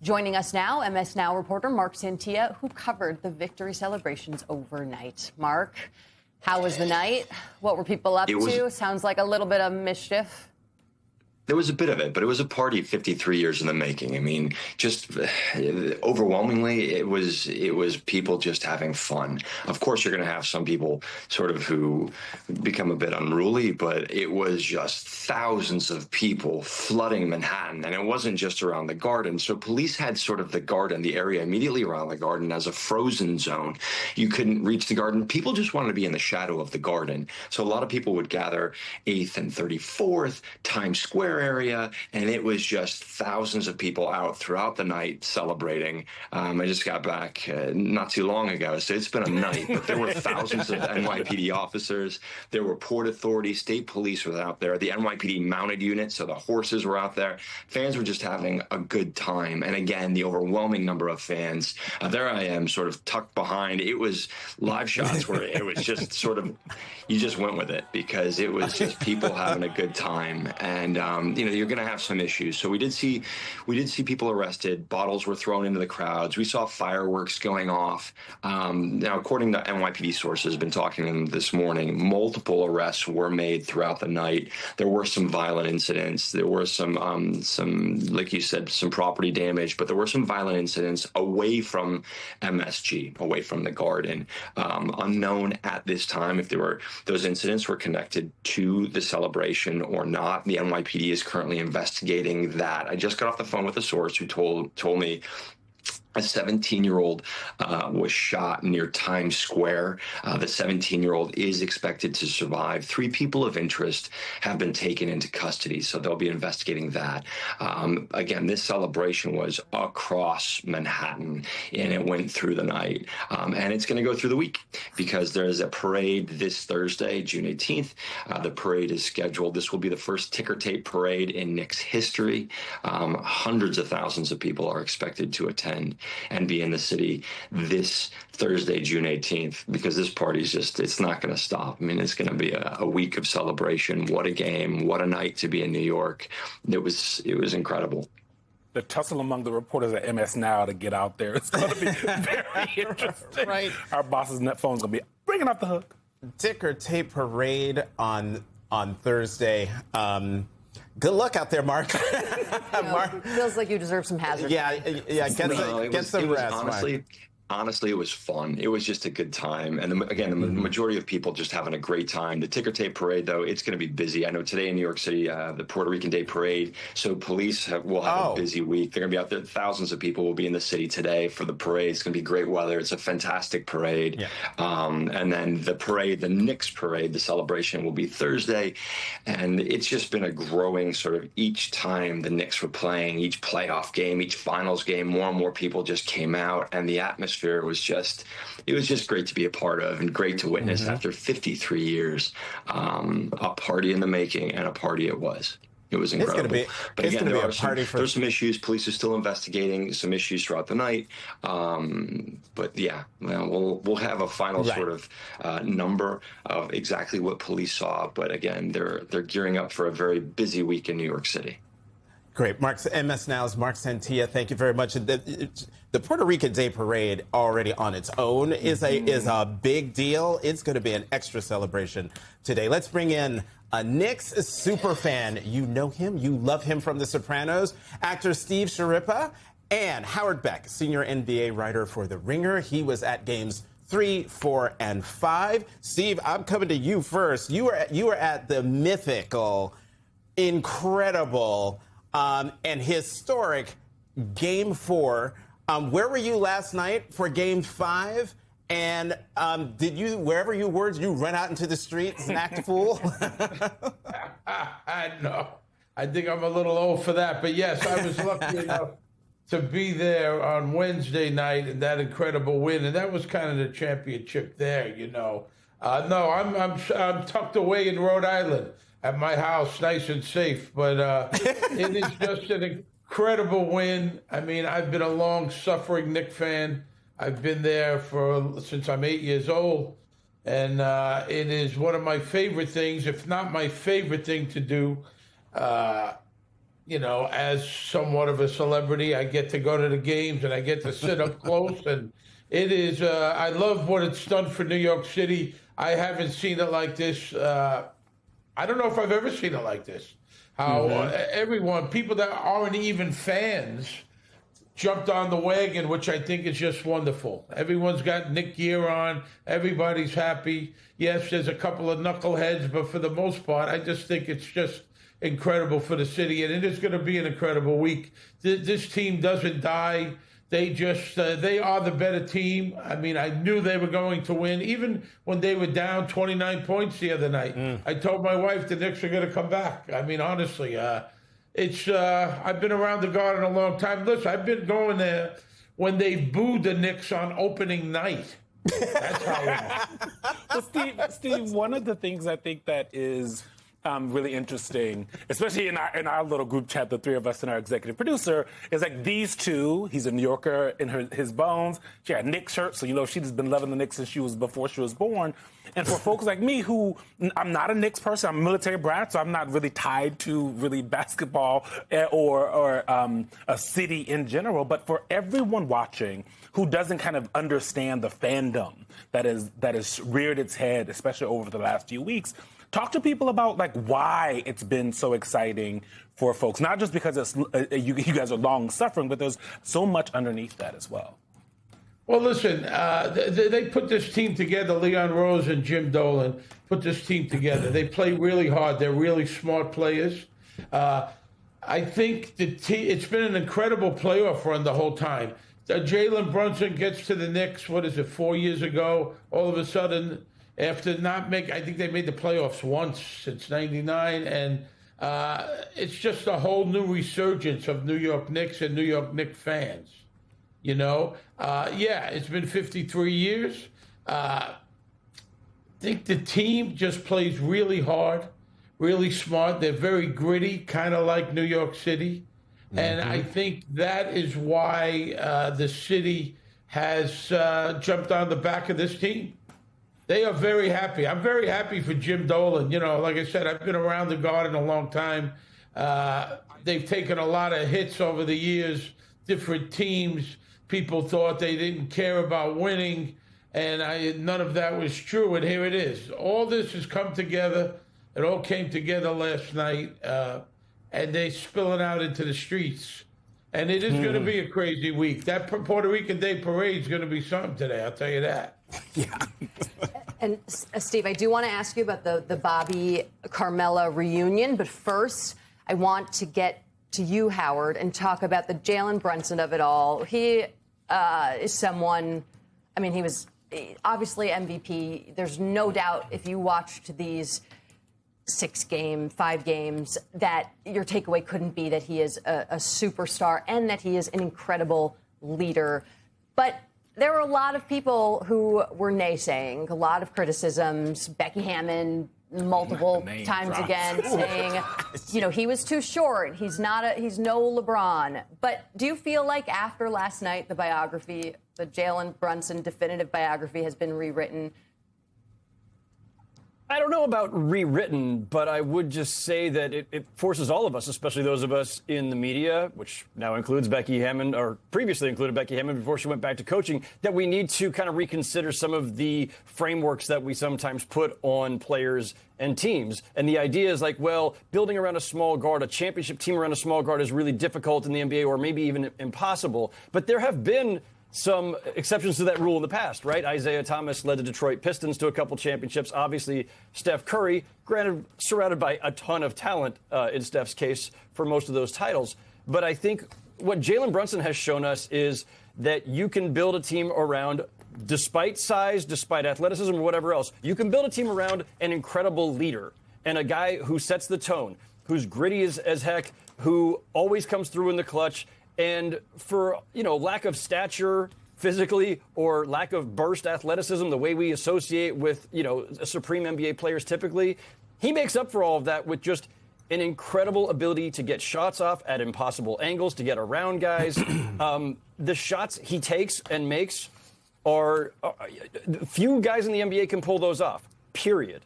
Joining us now, MS Now reporter Mark Santia, who covered the victory celebrations overnight. Mark, how was the night? What were people up to? Sounds like a little bit of mischief. There was a bit of it, but it was a party 53 years in the making. I mean, just overwhelmingly, it was people just having fun. Of course, you're going to have some people sort of who become a bit unruly, but it was just thousands of people flooding Manhattan, and it wasn't just around the Garden. So police had sort of the Garden, the area immediately around the Garden, as a frozen zone. You couldn't reach the Garden. People just wanted to be in the shadow of the Garden. So a lot of people would gather 8th and 34th, Times Square area, and it was just thousands of people out throughout the night celebrating. I just got back not too long ago, so it's been a night, but there were thousands of NYPD officers. There were Port Authority, state police were out there, the NYPD mounted unit, so the horses were out there. Fans were just having a good time, and again, the overwhelming number of fans. There I am, sort of tucked behind. It was live shots where it was just sort of, you just went with it because it was just people having a good time, and you're going to have some issues. So we did see people arrested. Bottles were thrown into the crowds. We saw fireworks going off. Now, according to NYPD sources, been talking to them this morning, multiple arrests were made throughout the night. There were some violent incidents. There were some, like you said, some property damage, but there were some violent incidents away from MSG, away from the Garden. Unknown at this time if those incidents were connected to the celebration or not. The NYPD is currently investigating that. I just got off the phone with a source who told me a 17-year-old was shot near Times Square. The 17-year-old is expected to survive. 3 people of interest have been taken into custody, so they'll be investigating that. Again, this celebration was across Manhattan, and it went through the night. And it's going to go through the week because there's a parade this Thursday, June 18th. The parade is scheduled. This will be the first ticker tape parade in Knicks history. Hundreds of thousands of people are expected to attend and be in the city this Thursday, June 18th, because this party's it's not going to stop. I mean, it's going to be a week of celebration. What a game. What a night to be in New York. It was incredible. The tussle among the reporters at MS Now to get out there. It's going to be very interesting. Right. Our boss's net phone's going to be bringing up the hook. Ticker tape parade on Thursday. Good luck out there, Mark. Mark, feels like you deserve some hazard. Yeah. Get some rest. Honestly, it was fun. It was just a good time. And the majority of people just having a great time. The ticker tape parade, though, it's going to be busy. I know today in New York City, the Puerto Rican Day Parade. So police will have a busy week. They're going to be out there. Thousands of people will be in the city today for the parade. It's going to be great weather. It's a fantastic parade. Yeah. And then the parade, the Knicks parade, the celebration will be Thursday. And it's just been a growing sort of each time the Knicks were playing, each playoff game, each finals game, more and more people just came out. And the atmosphere was just great to be a part of and great to witness after 53 years. A party in the making, and a party it was. It was incredible. But again, there's some issues. Police are still investigating some issues throughout the night. But yeah, we'll have a final sort of number of exactly what police saw. But again, they're gearing up for a very busy week in New York City. Great. MS Now's Mark Santia, thank you very much. The Puerto Rican Day Parade already on its own is a big deal. It's going to be an extra celebration today. Let's bring in a Knicks super fan. You know him. You love him from The Sopranos. Actor Steve Schirripa and Howard Beck, senior NBA writer for The Ringer. He was at games 3, 4, and 5. Steve, I'm coming to you first. You were at the mythical, incredible, and historic Game 4. Where were you last night for Game 5? And did you, wherever you were, did you run out into the streets and act a fool? No, I think I'm a little old for that. But yes, I was lucky enough to be there on Wednesday night and that incredible win. And that was kind of the championship there, you know. No, I'm tucked away in Rhode Island at my house, nice and safe. But it is just an incredible win. I mean, I've been a long-suffering Knicks fan. I've been there since I'm 8 years old. And it is one of my favorite things, if not my favorite thing to do. as somewhat of a celebrity, I get to go to the games and I get to sit up close. And it is, I love what it's done for New York City. I haven't seen it like this. I don't know if I've ever seen it like this. How everyone, people that aren't even fans, jumped on the wagon, which I think is just wonderful. Everyone's got Knick gear on. Everybody's happy. Yes, there's a couple of knuckleheads, but for the most part, I just think it's just incredible for the city, and it is going to be an incredible week. This team doesn't die. They just, they are the better team. I mean, I knew they were going to win. Even when they were down 29 points the other night, I told my wife the Knicks are going to come back. I mean, honestly, I've been around the Garden a long time. Listen, I've been going there when they booed the Knicks on opening night. That's how Well, Steve, one of the things I think that is really interesting, especially in our little group chat, the three of us and our executive producer, is like these two. He's a New Yorker in his bones. She had a Knicks shirt, so she's been loving the Knicks since before she was born. And for folks like me, who I'm not a Knicks person, I'm a military brat, so I'm not really tied to really basketball or a city in general. But for everyone watching who doesn't kind of understand the fandom that has reared its head, especially over the last few weeks, talk to people about why it's been so exciting for folks, not just because it's you guys are long suffering, but there's so much underneath that as well. Well, listen, they put this team together. Leon Rose and Jim Dolan put this team together. They play really hard. They're really smart players. I think it's been an incredible playoff run the whole time. Jalen Brunson gets to the Knicks, 4 years ago? All of a sudden, after not make, I think they made the playoffs once since '99, and it's just a whole new resurgence of New York Knicks and New York Knicks fans. It's been 53 years. I think the team just plays really hard, really smart. They're very gritty, kind of like New York City. And I think that is why the city has jumped on the back of this team. They are very happy. I'm very happy for Jim Dolan. Like I said, I've been around the Garden a long time. They've taken a lot of hits over the years, different teams. People thought they didn't care about winning, and none of that was true, and here it is. All this has come together. It all came together last night, and they're spilling out into the streets. And it is going to be a crazy week. That Puerto Rican Day Parade is going to be something today, I'll tell you that. Yeah. And Steve, I do want to ask you about the Bobby Carmela reunion, but first I want to get to you, Howard, and talk about the Jalen Brunson of it all. He is someone, he was obviously MVP. There's no doubt if you watched these 5 games, that your takeaway couldn't be that he is a superstar and that he is an incredible leader. But there were a lot of people who were naysaying, a lot of criticisms. Becky Hammond multiple times again saying, he was too short. He's no LeBron. But do you feel like after last night, the Jalen Brunson definitive biography has been rewritten? I don't know about rewritten, but I would just say that it forces all of us, especially those of us in the media, which now includes Becky Hammond, or previously included Becky Hammond before she went back to coaching, that we need to kind of reconsider some of the frameworks that we sometimes put on players and teams. And the idea is building around a small guard, a championship team around a small guard is really difficult in the NBA, or maybe even impossible. But there have been some exceptions to that rule in the past, right? Isaiah Thomas led the Detroit Pistons to a couple championships. Obviously, Steph Curry, granted, surrounded by a ton of talent in Steph's case for most of those titles. But I think what Jalen Brunson has shown us is that you can build a team around, despite size, despite athleticism, or whatever else, you can build a team around an incredible leader and a guy who sets the tone, who's gritty as heck, who always comes through in the clutch. And for, lack of stature physically or lack of burst athleticism, the way we associate with, supreme NBA players typically, he makes up for all of that with just an incredible ability to get shots off at impossible angles, to get around guys. The shots he takes and makes are few guys in the NBA can pull those off, period.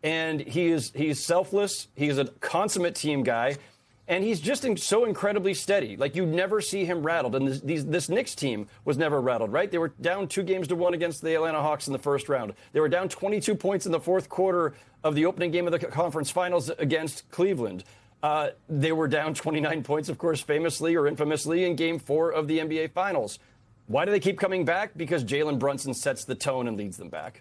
And he's selfless. He's a consummate team guy. And he's just so incredibly steady. Like, you never see him rattled. And this Knicks team was never rattled, right? They were down 2-1 against the Atlanta Hawks in the first round. They were down 22 points in the fourth quarter of the opening game of the conference finals against Cleveland. They were down 29 points, of course, famously or infamously in Game 4 of the NBA Finals. Why do they keep coming back? Because Jalen Brunson sets the tone and leads them back.